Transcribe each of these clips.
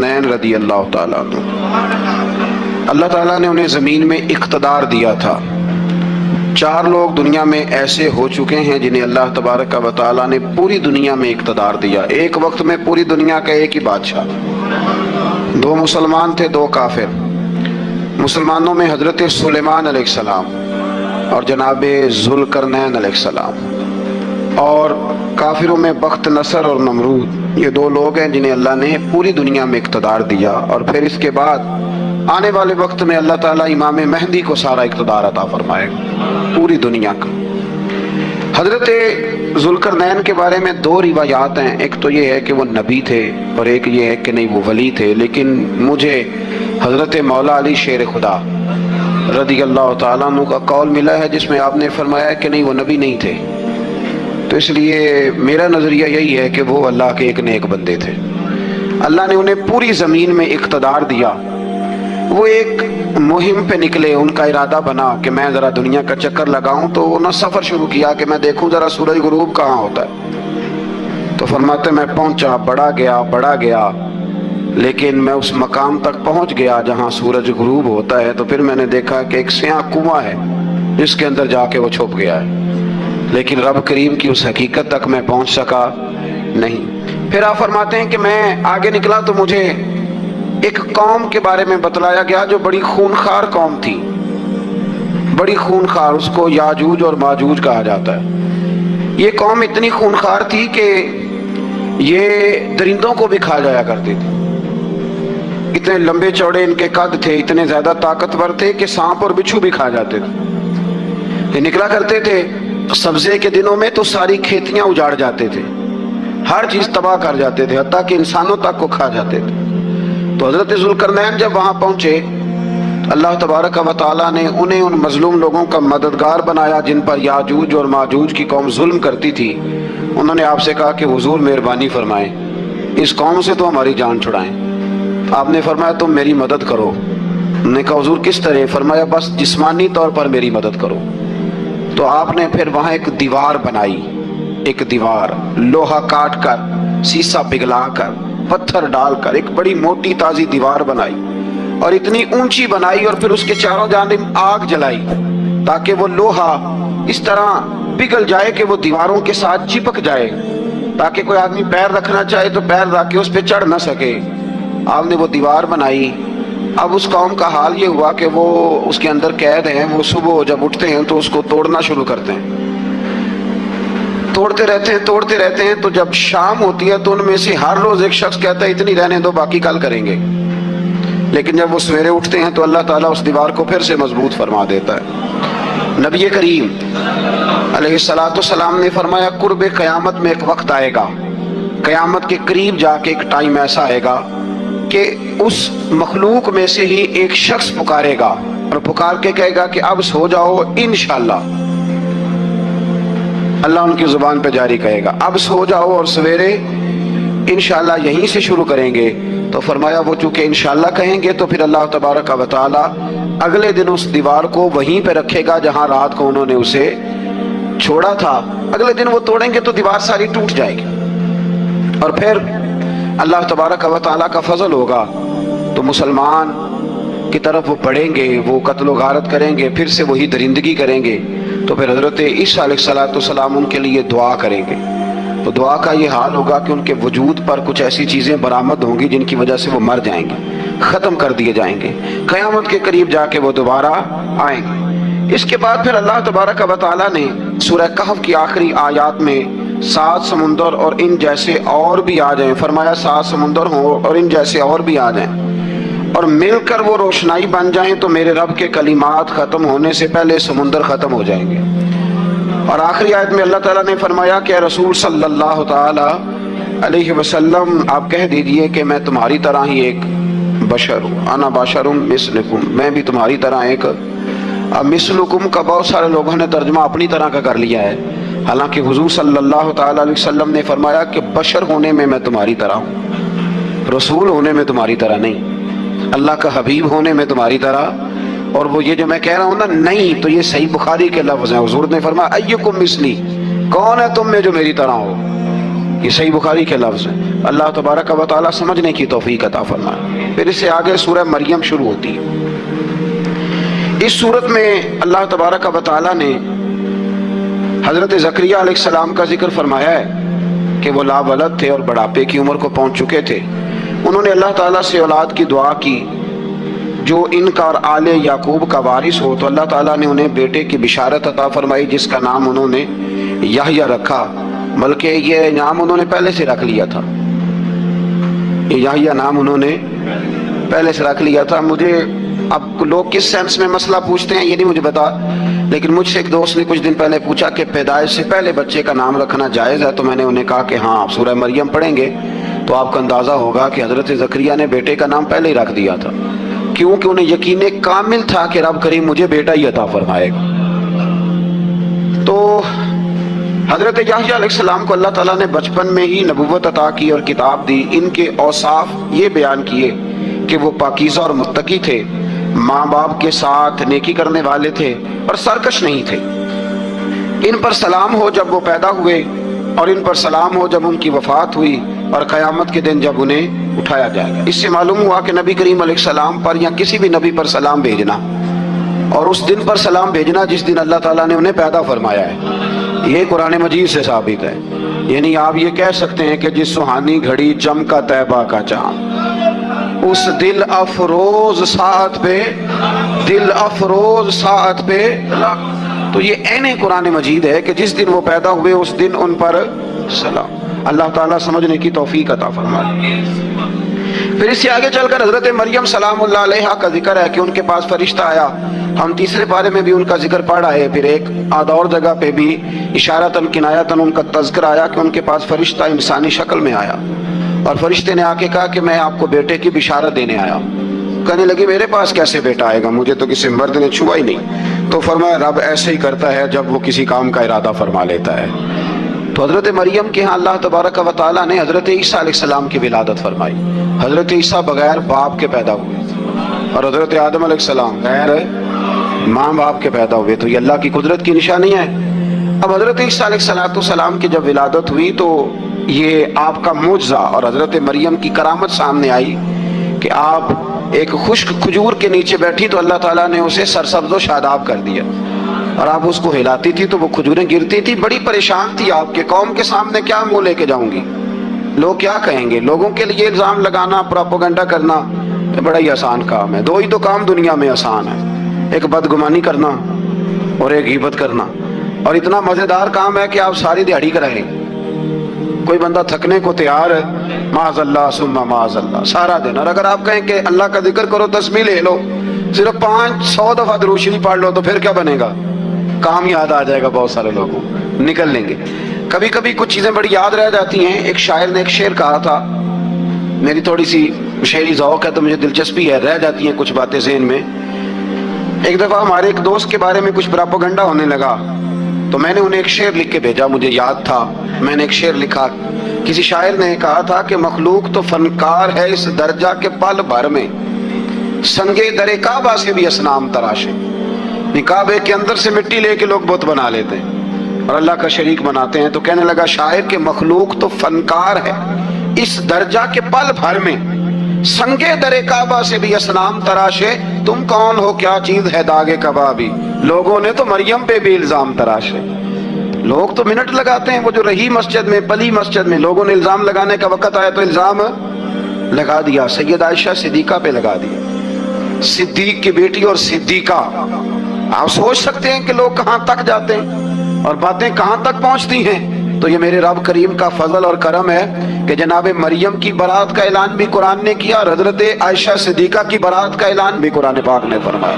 ذوالقرنین رضی اللہ تعالیٰ عنہ، اللہ تعالیٰ نے انہیں زمین میں اقتدار دیا تھا۔ 4 لوگ دنیا میں ایسے ہو چکے ہیں جنہیں اللہ تبارک و تعالیٰ نے پوری دنیا میں اقتدار دیا، ایک وقت میں پوری دنیا کا ایک ہی بادشاہ۔ 2 مسلمان تھے، 2 کافر۔ مسلمانوں میں حضرت سلیمان علیہ السلام اور جناب ذوالقرنین علیہ السلام، اور کافروں میں بخت نصر اور نمرود، یہ 2 لوگ ہیں جنہیں اللہ نے پوری دنیا میں اقتدار دیا۔ اور پھر اس کے بعد آنے والے وقت میں اللہ تعالیٰ امام مہدی کو سارا اقتدار عطا فرمائے گا پوری دنیا کا۔ حضرت ذوالقرنین کے بارے میں 2 روایات ہیں، ایک تو یہ ہے کہ وہ نبی تھے اور ایک یہ ہے کہ نہیں وہ ولی تھے، لیکن مجھے حضرت مولا علی شیر خدا رضی اللہ تعالیٰ عنہ کا قول ملا ہے جس میں آپ نے فرمایا کہ نہیں وہ نبی نہیں تھے، تو اس لیے میرا نظریہ یہی ہے کہ وہ اللہ کے ایک نیک بندے تھے۔ اللہ نے انہیں پوری زمین میں اقتدار دیا۔ وہ ایک مہم پہ نکلے، ان کا ارادہ بنا کہ میں ذرا دنیا کا چکر لگاؤں، تو انہوں نے سفر شروع کیا کہ میں دیکھوں ذرا سورج غروب کہاں ہوتا ہے۔ تو فرماتے میں پہنچا، بڑا گیا، لیکن میں اس مقام تک پہنچ گیا جہاں سورج غروب ہوتا ہے، تو پھر میں نے دیکھا کہ ایک سیاہ کنواں ہے جس کے اندر جا کے وہ چھپ گیا ہے، لیکن رب کریم کی اس حقیقت تک میں پہنچ سکا نہیں۔ پھر آپ فرماتے ہیں کہ میں آگے نکلا تو مجھے ایک قوم کے بارے میں بتلایا گیا جو بڑی خونخوار قوم تھی، بڑی خونخوار، اس کو یاجوج اور ماجوج کہا جاتا ہے۔ یہ قوم اتنی خونخوار تھی کہ یہ درندوں کو بھی کھا جایا کرتی تھی، اتنے لمبے چوڑے ان کے قد تھے، اتنے زیادہ طاقتور تھے کہ سانپ اور بچھو بھی کھا جاتے تھے۔ یہ نکلا کرتے تھے سبزے کے دنوں میں تو ساری کھیتیاں اجاڑ جاتے تھے، ہر چیز تباہ کر جاتے تھے، حتیٰ کہ انسانوں تک کو کھا جاتے تھے۔ تو حضرت ذوالقرنین جب وہاں پہنچے، اللہ تبارک و تعالیٰ نے انہیں ان مظلوم لوگوں کا مددگار بنایا جن پر یاجوج اور ماجوج کی قوم ظلم کرتی تھی۔ انہوں نے آپ سے کہا کہ حضور مہربانی فرمائیں، اس قوم سے تو ہماری جان چھڑائیں۔ آپ نے فرمایا تم میری مدد کرو۔ انہوں نے کہا حضور کس طرح؟ فرمایا بس جسمانی طور پر میری مدد کرو۔ تو آپ نے پھر وہاں ایک دیوار بنائی، ایک دیوار، لوہا کاٹ کر، سیسا پگھلا کر، پتھر ڈال کر ایک بڑی موٹی تازی دیوار بنائی، اور اتنی اونچی بنائی، اور پھر اس کے چاروں جانب آگ جلائی تاکہ وہ لوہا اس طرح پگھل جائے کہ وہ دیواروں کے ساتھ چپک جائے، تاکہ کوئی آدمی پیر رکھنا چاہے تو پیر رکھ کے اس پہ چڑھ نہ سکے۔ آپ نے وہ دیوار بنائی۔ اب اس قوم کا حال یہ ہوا کہ وہ اس کے اندر قید ہیں، وہ صبح جب اٹھتے ہیں تو اس کو توڑنا شروع کرتے ہیں، توڑتے رہتے ہیں، تو جب شام ہوتی ہے تو ان میں سے ہر روز ایک شخص کہتا ہے اتنی رہنے دو، باقی کل کریں گے۔ لیکن جب وہ سویرے اٹھتے ہیں تو اللہ تعالیٰ اس دیوار کو پھر سے مضبوط فرما دیتا ہے۔ نبی کریم علیہ السلام نے فرمایا قرب قیامت میں ایک وقت آئے گا، قیامت کے قریب جا کے ایک ٹائم ایسا آئے گا کہ اس مخلوق میں سے ہی ایک شخص پکارے گا اور پکار کے کہے گا کہ اب سو جاؤ انشاءاللہ۔ اللہ ان کی زبان پہ جاری کہے گا اب سو جاؤ، اور سویرے انشاءاللہ یہیں سے شروع کریں گے۔ تو فرمایا وہ چونکہ انشاءاللہ کہیں گے تو پھر اللہ تبارک و تعالی اگلے دن اس دیوار کو وہیں پہ رکھے گا جہاں رات کو انہوں نے اسے چھوڑا تھا۔ اگلے دن وہ توڑیں گے تو دیوار ساری ٹوٹ جائے گی، اور پھر اللہ تبارک و تعالی کا فضل ہوگا تو مسلمان کی طرف وہ بڑھیں گے، وہ قتل و غارت کریں گے، پھر سے وہی درندگی کریں گے۔ تو پھر حضرت عیسیٰ علیہ السلام ان کے لیے دعا کریں گے، تو دعا کا یہ حال ہوگا کہ ان کے وجود پر کچھ ایسی چیزیں برآمد ہوں گی جن کی وجہ سے وہ مر جائیں گے، ختم کر دیے جائیں گے، قیامت کے قریب جا کے وہ دوبارہ آئیں گے۔ اس کے بعد پھر اللہ تبارک و تعالیٰ نے سورہ کہف کی آخری آیات میں 7 سمندر اور ان جیسے اور بھی آ جائیں، فرمایا 7 سمندر ہوں اور ان جیسے اور بھی آ جائیں اور مل کر وہ روشنائی بن جائیں تو میرے رب کے کلمات ختم ہونے سے پہلے سمندر ختم ہو جائیں گے۔ اور آخری آیت میں اللہ تعالیٰ نے فرمایا کہ اے رسول صلی اللہ تعالی علیہ وسلم آپ کہہ دیجئے کہ میں تمہاری طرح ہی ایک بشر ہوں، انا بشر مثلکم، میں بھی تمہاری طرح ایک۔ اب مثلکم کا بہت سارے لوگوں نے ترجمہ اپنی طرح کا کر لیا ہے، حالانکہ حضور صلی اللہ تعالی علیہ وسلم نے فرمایا کہ بشر ہونے میں تمہاری طرح ہوں، رسول ہونے میں تمہاری طرح نہیں، اللہ کا حبیب ہونے میں تمہاری طرح۔ اور وہ یہ جو میں کہہ رہا ہوں نا نہیں، تو یہ صحیح بخاری کے لفظ ہیں، حضور نے فرمایا ایکم مثلی، کون ہے تم میں جو میری طرح ہو؟ یہ صحیح بخاری کے لفظ ہیں۔ اللہ تبارک و تعالیٰ سمجھنے کی توفیق عطا فرمائے۔ پھر اس سے آگے سورہ مریم شروع ہوتی ہے۔ اس صورت میں اللہ تبارک و تعالیٰ نے حضرت زکریا علیہ السلام کا ذکر فرمایا ہے کہ وہ لا ولد تھے اور بڑھاپے کی عمر کو پہنچ چکے تھے۔ انہوں نے اللہ تعالیٰ سے اولاد کی دعا کی جو ان کا اور آل یعقوب کا وارث ہو، تو اللہ تعالیٰ نے انہیں بیٹے کی بشارت عطا فرمائی جس کا نام انہوں نے یحییٰ رکھا، بلکہ یہ نام انہوں نے پہلے سے رکھ لیا تھا، یہ یحییٰ نام انہوں نے پہلے سے رکھ لیا تھا۔ مجھے اب لوگ کس سینس میں مسئلہ پوچھتے ہیں یہ نہیں مجھے پتا، لیکن مجھ سے ایک دوست نے کچھ دن پہلے پوچھا کہ پیدائش سے پہلے بچے کا نام رکھنا جائز ہے، تو میں نے انہیں کہا کہ ہاں آپ سورہ مریم پڑھیں گے تو آپ کو اندازہ ہوگا کہ حضرت زکریا نے بیٹے کا نام پہلے ہی رکھ دیا تھا، کیونکہ انہیں یقین کامل تھا کہ رب کریم مجھے بیٹا ہی عطا فرمائے گا۔ تو حضرت یحییٰ علیہ السلام کو اللہ تعالیٰ نے بچپن میں ہی نبوت عطا کی اور کتاب دی۔ ان کے اوصاف یہ بیان کیے کہ وہ پاکیزہ اور متقی تھے، ماں باپ کے ساتھ نیکی کرنے والے تھے اور سرکش نہیں تھے۔ ان پر سلام ہو جب وہ پیدا ہوئے، اور ان پر سلام ہو جب ان کی وفات ہوئی، اور قیامت کے دن جب انہیں اٹھایا جائے گا۔ اس سے معلوم ہوا کہ نبی کریم علیہ السلام پر یا کسی بھی نبی پر سلام بھیجنا اور اس دن پر سلام بھیجنا جس دن اللہ تعالیٰ نے انہیں پیدا فرمایا ہے، یہ قرآن مجید سے ثابت ہے۔ یعنی آپ یہ کہہ سکتے ہیں کہ جس سہانی گھڑی جم کا طیبہ کا چاند، اس دل افروز ساعت پہ، دل افروز ساعت پہ، تو یہ عین قرآن مجید ہے کہ جس دن وہ پیدا ہوئے اس دن ان پر سلام۔ اللہ تعالیٰ سمجھنے کی توفیق عطا فرمائے۔ پھر اس سے آگے چل کر حضرت مریم سلام اللہ علیہا کا ذکر ہے کہ ان کے پاس فرشتہ آیا۔ ہم تیسرے پارے میں بھی ان کا ذکر پڑھ رہے ہیں، پھر ایک آدھ اور جگہ پہ بھی اشارتاً کنایتاً ان کا تذکر آیا کہ ان کے پاس فرشتہ انسانی شکل میں آیا، اور فرشتے نے آ کے کہا کہ میں آپ کو بیٹے کی بشارت دینے آیا ہوں۔ کہنے لگی میرے پاس کیسے بیٹا آئے گا، مجھے تو کسی مرد نے چھوا ہی نہیں۔ تو فرمایا رب ایسے ہی کرتا ہے جب وہ کسی کام کا ارادہ فرما لیتا ہے۔ تو حضرت مریم کے ہاں اللہ تبارک و تعالیٰ نے حضرت عیسیٰ علیہ السلام کی ولادت فرمائی۔ حضرت عیسیٰ بغیر باپ کے پیدا ہوئے اور حضرت آدم علیہ السلام غیر ماں باپ کے پیدا ہوئے، تو یہ اللہ کی قدرت کی نشانی ہے۔ اب حضرت عیسیٰ علیہ السلام کی جب ولادت ہوئی تو یہ آپ کا معجزہ اور حضرت مریم کی کرامت سامنے آئی کہ آپ ایک خشک کھجور کے نیچے بیٹھی تو اللہ تعالیٰ نے اسے سرسبز و شاداب کر دیا، اور آپ اس کو ہلاتی تھی تو وہ کھجوریں گرتی تھی۔ بڑی پریشان تھی آپ کے قوم کے سامنے کیا منہ لے کے جاؤں گی، لوگ کیا کہیں گے۔ لوگوں کے لیے الزام لگانا، پروپیگنڈا کرنا بڑا ہی آسان کام ہے۔ دو ہی تو کام دنیا میں آسان ہے، ایک بدگمانی کرنا اور ایک غیبت کرنا، اور اتنا مزیدار کام ہے کہ آپ ساری دیہڑی کرائیں، کوئی بندہ تھکنے کو تیار ہے، معاذ اللہ ثم معاذ اللہ سارا دن۔ اور اگر آپ کہیں کہ اللہ کا ذکر کرو، تسبیح لے لو، صرف 500 دفعہ درود شریف پڑھ لو، تو پھر کیا بنے گا؟ کام یاد آ جائے گا، بہت سارے لوگوں نکل لیں گے۔ کبھی کبھی کچھ چیزیں بڑی یاد رہ جاتی ہیں۔ ایک شاعر نے ایک شعر کہا تھا، میری تھوڑی سی شعری ذوق ہے تو مجھے دلچسپی ہے، رہ جاتی ہیں کچھ باتیں ذہن میں۔ ایک دفعہ ہمارے ایک دوست کے بارے میں کچھ پراپیگنڈا ہونے لگا تو میں نے انہیں ایک شعر لکھ کے بھیجا، مجھے یاد تھا، میں نے ایک شعر لکھا۔ کسی شاعر نے کہا تھا کہ مخلوق تو فنکار ہے اس درجہ کے پل بھر میں، سنگے در کعبہ سے بھی اصنام تراشے۔ کعبے کے اندر سے مٹی لے کے لوگ بت بنا لیتے ہیں اور اللہ کا شریک بناتے ہیں۔ تو کہنے لگا شاعر کہ مخلوق تو فنکار ہے اس درجہ کے پل بھر میں، سنگے در کعبہ سے بھی اصنام تراشے۔ تم کون ہو کیا چیز ہے داغ کبابی، لوگوں نے تو مریم پہ بھی الزام تراشے۔ لوگ تو منٹ لگاتے ہیں، وہ جو رہی مسجد میں، پلی مسجد میں، لوگوں نے الزام لگانے کا وقت آیا تو الزام لگا دیا، سید عائشہ صدیقہ پہ لگا دیا، صدیق کی بیٹی اور صدیقہ۔ آپ سوچ سکتے ہیں کہ لوگ کہاں تک جاتے ہیں اور باتیں کہاں تک پہنچتی ہیں۔ تو یہ میرے رب کریم کا فضل اور کرم ہے کہ جناب مریم کی برات کا اعلان بھی قرآن نے کیا، اور حضرت عائشہ صدیقہ کی برات کا اعلان بھی قرآن پاک نے فرمایا،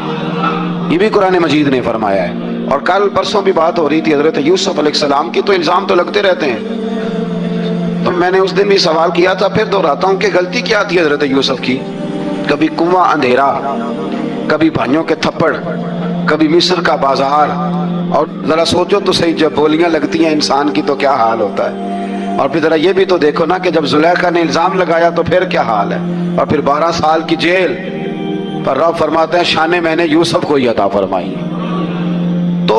یہ بھی قرآن مجید نے فرمایا ہے۔ اور کل پرسوں بھی بات ہو رہی تھی حضرت یوسف علیہ السلام کی، تو الزام تو لگتے رہتے ہیں۔ تو میں نے اس دن بھی سوال کیا تھا، پھر دہراتا ہوں کہ غلطی کیا تھی حضرت یوسف کی؟ کبھی کنواں اندھیرا، کبھی بھائیوں کے تھپڑ، کبھی مصر کا بازار، اور ذرا سوچو تو صحیح جب بولیاں لگتی ہیں انسان کی تو کیا حال ہوتا ہے۔ اور پھر ذرا یہ بھی تو دیکھو نا کہ جب زلیخا نے الزام لگایا تو پھر کیا حال ہے، اور پھر 12 سال کی جیل پر رب فرماتے ہیں شان میں نے یوسف کو ہی عطا فرمائی۔ تو